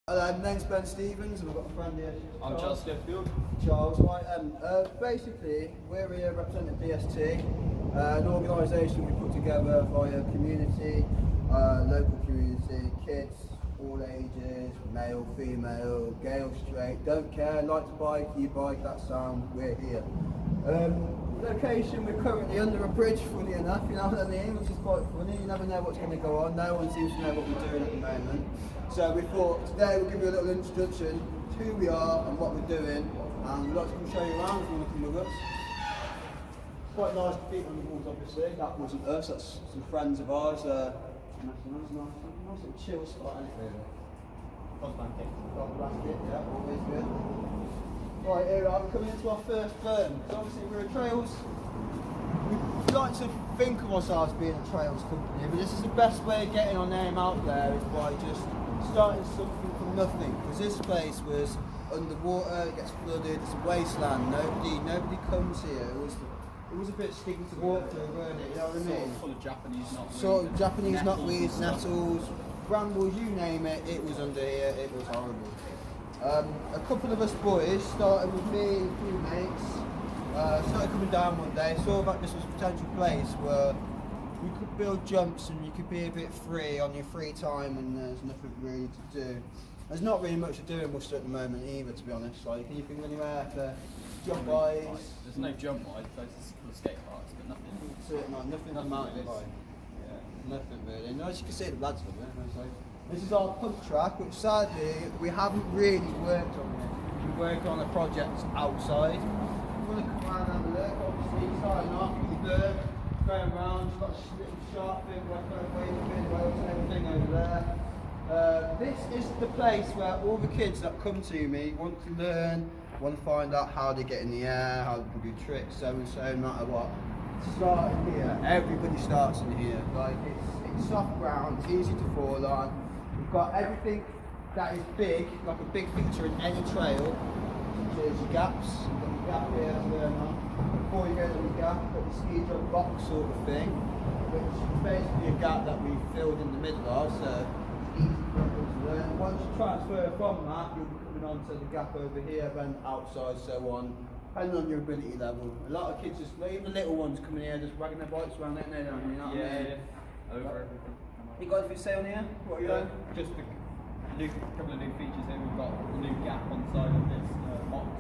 My name's Ben Stevens and I've got a friend here. I'm Charles Schofield. Charles, right. Basically, we're here representing B.S.T, an organisation we put together via community, local community, kids, all ages, male, female, gay or straight, don't care, like to bike, you bike, that sound, we're here. Location, we're currently under a bridge, funny enough, you know what I mean, which is quite funny. You never know what's going to go on, no one seems to know what we're doing at the moment. So we thought today we'll give you a little introduction to who we are and what we're doing, and we'd like to come show you around if you want to come with us. Quite nice feet on the walls, obviously. That wasn't us, that's some friends of ours. Nice little chill spot, isn't it? Plastic. Yeah, always good. Right, here we are, coming into our first firm. So obviously we're a trails. We like to think of ourselves being a trails company, but this is the best way of getting our name out there is by just starting something from nothing. Because this place was underwater, it gets flooded, it's a wasteland. Nobody comes here. It was a bit sticky to walk through, weren't it? You know what I mean? Full of Japanese knotweed. Sort of Japanese knotweeds, nettles, brambles, you name it. It was under here. It was horrible. A couple of us boys, started with me and a few mates, started coming down one day, saw that this was a potential place where we could build jumps and you could be a bit free on your free time and there's nothing really to do. There's not really much to do in Worcester at the moment either, to be honest. Like, can you think of anywhere for jump wise? There's no jump wise, places for skate parks, but nothing. Nothing to mountain bike. Yeah, nothing really. And as you can see, the lads from there. This is our pump track, which sadly we haven't really worked on yet. We're working on a project outside. We're going to come around and have a look. Obviously, starting off with the bird, going around. You've got a little sharp thing, like kind of waving bin, whales and everything over there. This is the place where all the kids that come to me want to learn, want to find out how they get in the air, how they can do tricks, so and so, no matter what. Starting here, everybody starts in here. Like it's soft ground, it's easy to fall on. We've got everything that is big, like a big feature in any trail, such as your gaps. You've got the gap here that's going on. Before you go to the gap, you've got the ski jump box sort of thing, which is basically a gap that we filled in the middle of, so it's easy for everyone to learn. Once you transfer from that, you'll be coming on to the gap over here, then outside, so on, depending on your ability level. A lot of kids just, even the little ones coming here, just wagging their bikes around, you know what I mean? Yeah. Over everything. You got anything to say on here? What are you doing? Just a couple of new features here. We've got the new gap on the side of this box.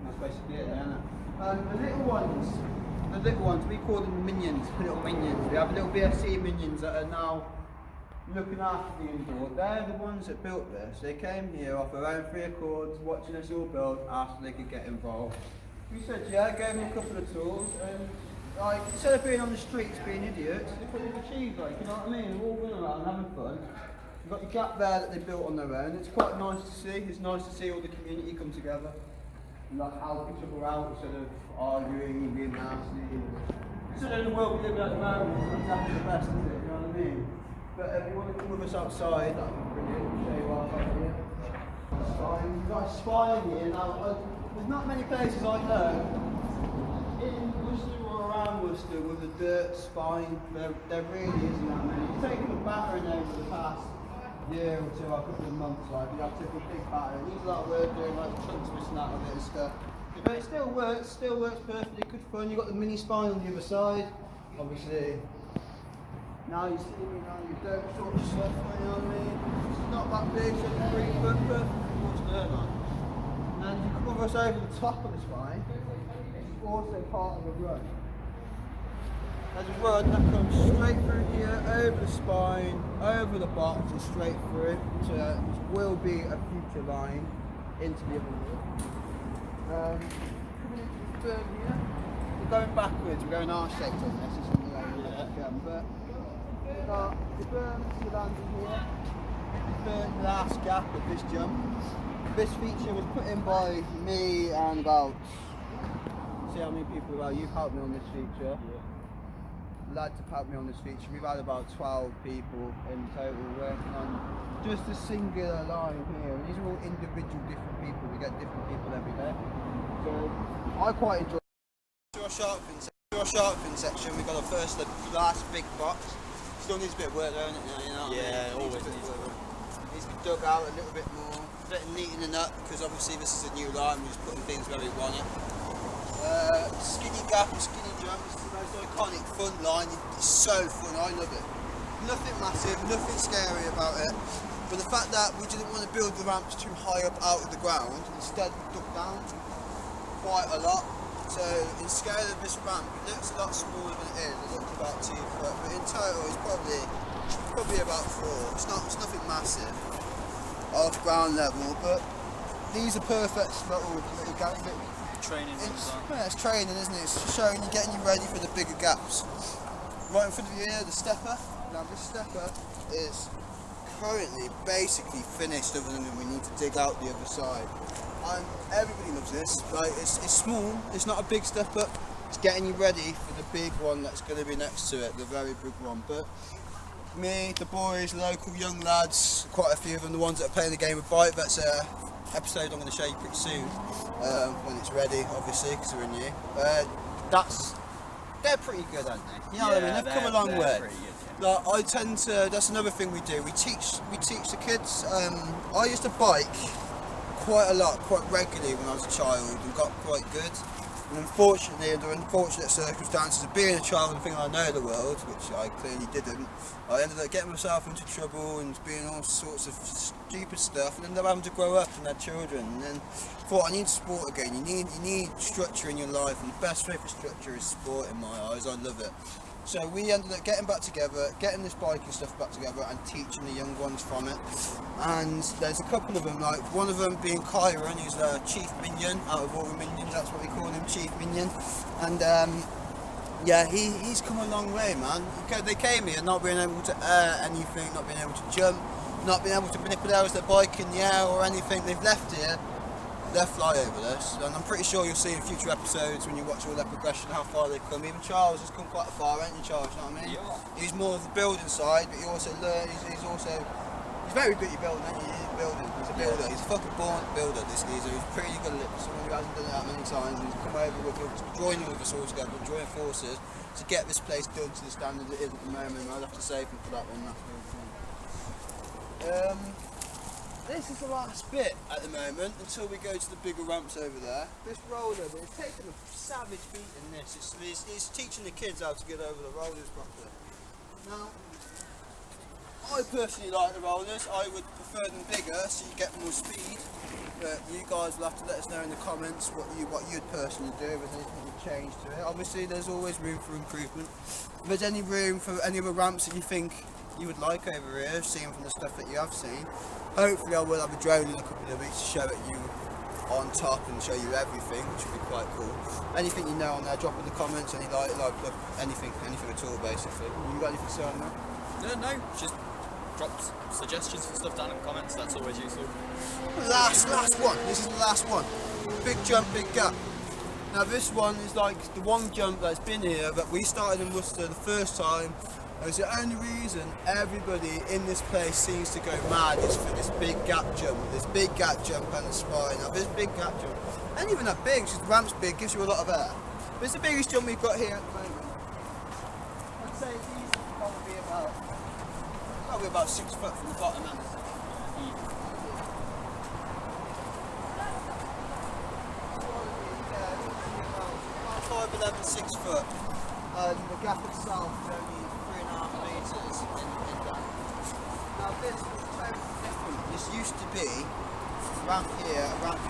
That's basically it, isn't it? The little ones, we call them minions, little minions. We have little B.S.T minions that are now looking after the indoor. They're the ones that built this. They came here off their own free accords, watching us all build, asked if they could get involved. We said yeah, gave them a couple of tools, and like, instead of being on the streets being idiots, they put in the cheese, like, you know what I mean? They're all running around having fun. You've got the gap there that they built on their own. It's quite nice to see. It's nice to see all the community come together and like help each other out instead of arguing and being nasty. Considering the world we live in at the moment, it's not exactly the best, is it? You know what I mean? But if you want to come with us outside, that would be brilliant. I'll show you what I've got here. Spine. We've got a spine here. Now, there's not many places I know in Worcester or around Worcester with a dirt spine. There really isn't that many. It's taken a battering over the past year or two, a couple of months. Like, we have to take a big battering. Needs a lot of work doing, like chunks missing out of it and stuff. But it still works perfectly. Good fun. You've got the mini spine on the other side, obviously. Now you see me now, you don't sort of stuff, you know what I mean? It's not that big, so it's pretty good, perfectly what's there, man. And you come with us over the top of the spine, it's also part of a run. There's a run that comes straight through here, over the spine, over the box, and straight through, which will be a future line into the other wall. Coming into the turn here, we're going backwards, we're going R-shaped on this, it's on the way but the berm to land in here, the last gap of this jump. This feature was put in by me and about, see how many people, well, you've helped me on this feature. Yeah. Lads have helped me on this feature. We've had about 12 people in total working on just a singular line here. And these are all individual different people. We get different people every day. So I quite enjoy our shark fin section. We've got our first, the last big box. Still needs a bit of work, don't it? You know, yeah, always needs a bit of work. dug out a little bit more, a bit of neatening up, because obviously this is a new line, we're just putting things where we want it. Skinny gap and skinny jump, this is the most iconic fun line, it's so fun, I love it. Nothing massive, nothing scary about it, but the fact that we didn't want to build the ramps too high up out of the ground, instead we dug down quite a lot. So in scale of this ramp, it looks a lot smaller than it is. It looks about 2 foot, but in total it's probably about 4. It's nothing massive off ground level, but these are perfect little gap Training. It's training, isn't it? It's showing you, getting you ready for the bigger gaps. Right in front of you here, the stepper. Now this stepper is currently basically finished, other than we need to dig out the other side. And everybody loves this. Like it's small, it's not a big step up, it's getting you ready for the big one that's going to be next to it, the very big one. But me, the boys, local young lads, quite a few of them, the ones that are playing the game of bike, that's an episode I'm going to show you pretty soon, when it's ready, obviously, because we're new. They're pretty good, aren't they? You know what I mean? They've come a long way. Like, I tend to, that's another thing we do, we teach the kids. I used to bike quite a lot, quite regularly when I was a child, and got quite good. And unfortunately, under unfortunate circumstances of being a child and thinking I know the world, which I clearly didn't, I ended up getting myself into trouble and being all sorts of stupid stuff, and ended up having to grow up and have children. And then thought, I need sport again. You need structure in your life, and the best way for structure is sport in my eyes. I love it. So we ended up getting back together, getting this biking stuff back together and teaching the young ones from it. And there's a couple of them, like one of them being Kyron, who's the chief minion out of all the minions, that's what we call him, chief minion. And yeah, he's come a long way, man. They came here not being able to air anything, not being able to jump, not being able to manipulate their bike in the air or anything. They've left here. They're fly over this, and I'm pretty sure you'll see in future episodes when you watch all their progression how far they've come. Even Charles has come quite far, ain't you, Charles? You know what I mean? Yeah. He's more of the building side, but he also learns. He's very good at building, ain't he? He's building. He's a builder. He's a fucking born builder. This geezer. He's pretty good at it. Someone who hasn't done it that many times. He's come over with us, joining with us all together, joining forces to get this place done to the standard it is at the moment. I'll have to save him for that one. That's really fun. This is the last bit at the moment until we go to the bigger ramps over there. This roller, but it's taken a savage beat in this. It's teaching the kids how to get over the rollers properly. Now, I personally like the rollers. I would prefer them bigger so you get more speed. But you guys will have to let us know in the comments what you'd personally do, if there's anything you'd change to it. Obviously, there's always room for improvement. If there's any room for any other ramps that you think you would like over here, seeing from the stuff that you have seen, hopefully I will have a drone in a couple of weeks to show it you on top and show you everything, which would be quite cool. Anything you know on there, drop in the comments, any like anything at all basically. You got anything to say on that? No, just drop suggestions for stuff down in the comments, that's always useful. Last one, this is the last one. Big jump, big gap. Now this one is like the one jump that's been here, that we started in Worcester the first time. It's the only reason everybody in this place seems to go mad is for this big gap jump and the spine. Now this big gap jump, ain't even that big, just the ramp's big, gives you a lot of air. But it's the biggest jump we've got here at the moment. I'd say these are probably about 6 foot from the bottom end. About 5'11", 6 foot. And the gap itself is only 3.5 metres in depth. Now this is totally different. This used to be a ramp here, and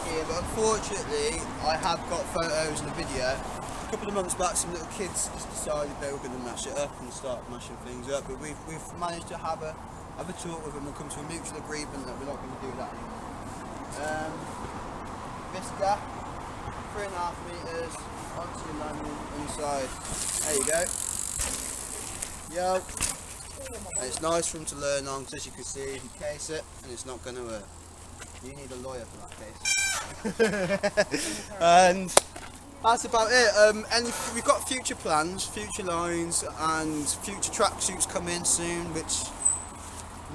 here, but unfortunately I have got photos and a video. A couple of months back some little kids just decided they were going to mash it up and start mashing things up, but we've managed to have a talk with them and come to a mutual agreement that we're not going to do that anymore. This gap, 3.5 metres. Onto your landing inside. There you go. Yo. And it's nice for them to learn on, because as you can see, you case it and it's not going to hurt. You need a lawyer for that case. And that's about it. And we've got future plans, future lines, and future tracksuits coming soon, which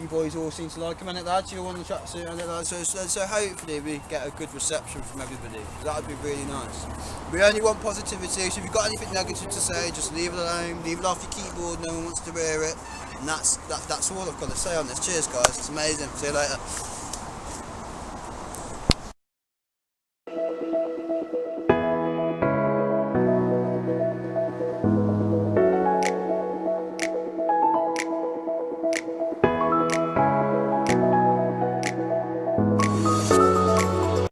you boys all seem to like them, and lads, you want the tracksuit and that, so hopefully we get a good reception from everybody. That would be really nice. We only want positivity, so if you've got anything negative to say, just leave it alone, leave it off your keyboard, no one wants to hear it. And that's all I've got to say on this. Cheers guys, it's amazing. See you later.